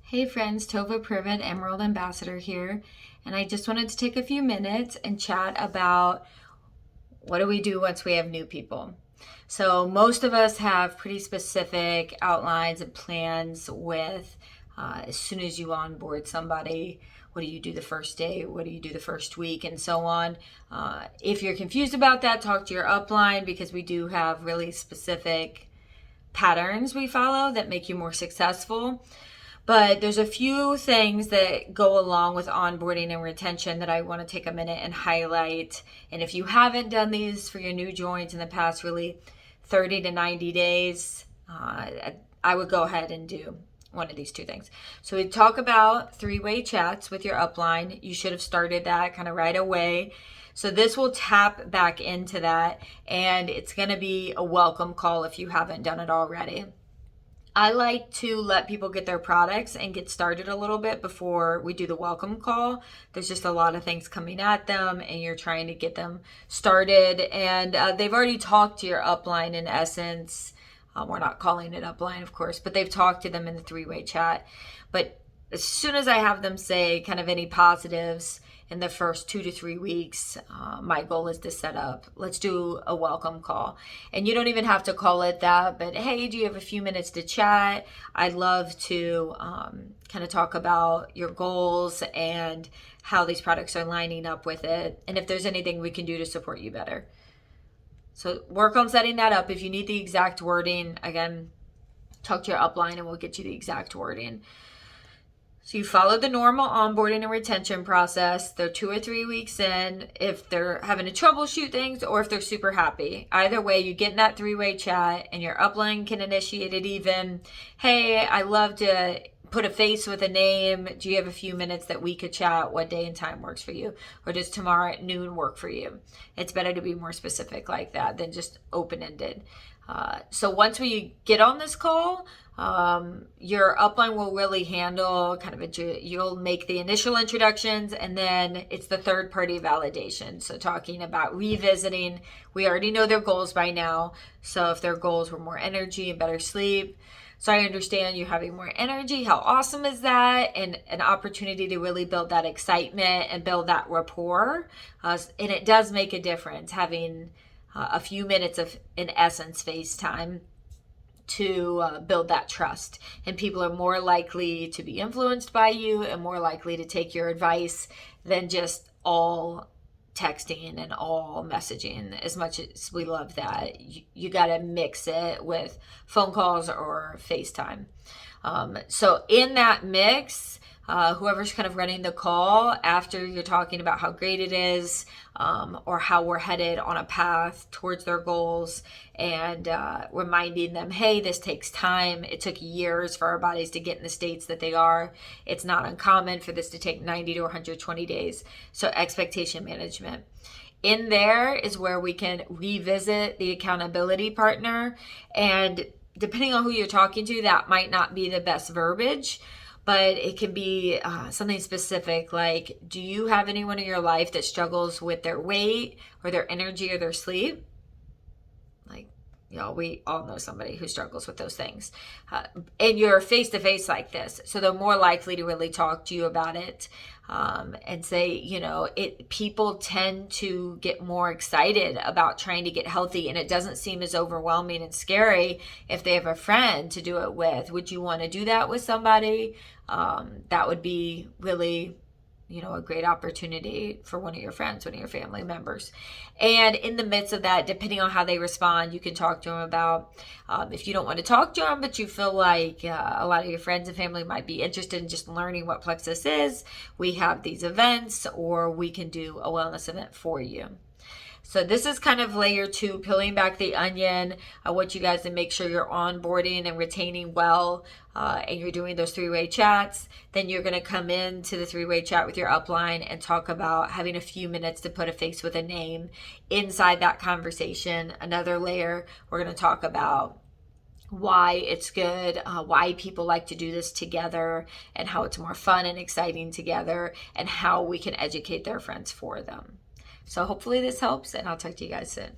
Hey friends, Tova Privet, Emerald Ambassador here, and I just wanted to take a few minutes and chat about what do we do once we have new people. So most of us have pretty specific outlines and plans with as soon as you onboard somebody, what do you do the first day, what do you do the first week, and so on. If you're confused about that, talk to your upline because we do have really specific patterns we follow that make you more successful. But there's a few things that go along with onboarding and retention that I want to take a minute and highlight. And if you haven't done these for your new joins in the past, really 30 to 90 days, I would go ahead and do one of these two things. So we talk about three-way chats with your upline. You should have started that kind of right away. So this will tap back into that, and it's going to be a welcome call if you haven't done it already. I like to let people get their products and get started a little bit before we do the welcome call. There's just a lot of things coming at them and you're trying to get them started. And they've already talked to your upline in essence. We're not calling it upline, of course, but they've talked to them in the three-way chat. But as soon as I have them say kind of any positives in the first 2 to 3 weeks, my goal is to set up, let's do a welcome call. And you don't even have to call it that, but hey, do you have a few minutes to chat? I'd love to kind of talk about your goals and how these products are lining up with it, and if there's anything we can do to support you better. So work on setting that up. If you need the exact wording, again, talk to your upline and we'll get you the exact wording. So you follow the normal onboarding and retention process. They're 2 or 3 weeks in. If they're having to troubleshoot things or if they're super happy, either way, you get in that three-way chat and your upline can initiate it even. Hey, I love to put a face with a name. Do you have a few minutes that we could chat? What day and time works for you? Or does tomorrow at noon work for you? It's better to be more specific like that than just open-ended. So once we get on this call, your upline will really handle kind of you'll make the initial introductions, and then it's the third party validation. So talking about revisiting, we already know their goals by now. So if their goals were more energy and better sleep, so I understand you having more energy. How awesome is that? And an opportunity to really build that excitement and build that rapport. And it does make a difference having a few minutes of, in essence, FaceTime to build that trust. And people are more likely to be influenced by you and more likely to take your advice than just all texting and all messaging. As much as we love that, you got to mix it with phone calls or FaceTime. So in that mix, whoever's kind of running the call, after you're talking about how great it is, or how we're headed on a path towards their goals, and reminding them, hey, this takes time. It took years for our bodies to get in the states that they are. It's not uncommon for this to take 90 to 120 days. So expectation management. In there is where we can revisit the accountability partner, and depending on who you're talking to, that might not be the best verbiage, but it can be something specific like, do you have anyone in your life that struggles with their weight or their energy or their sleep? Like, we all know somebody who struggles with those things. And you're face to face like this, so they're more likely to really talk to you about it, and say, people tend to get more excited about trying to get healthy, and it doesn't seem as overwhelming and scary if they have a friend to do it with. Would you want to do that with somebody? That would be really a great opportunity for one of your friends, one of your family members. And in the midst of that, depending on how they respond, you can talk to them about, if you don't want to talk to them, but you feel like a lot of your friends and family might be interested in just learning what Plexus is, we have these events, or we can do a wellness event for you. So this is kind of layer 2, peeling back the onion. I want you guys to make sure you're onboarding and retaining well, and you're doing those three-way chats. Then you're going to come into the three-way chat with your upline and talk about having a few minutes to put a face with a name. Inside that conversation, another layer, we're going to talk about why it's good, why people like to do this together, and how it's more fun and exciting together, and how we can educate their friends for them. So hopefully this helps, and I'll talk to you guys soon.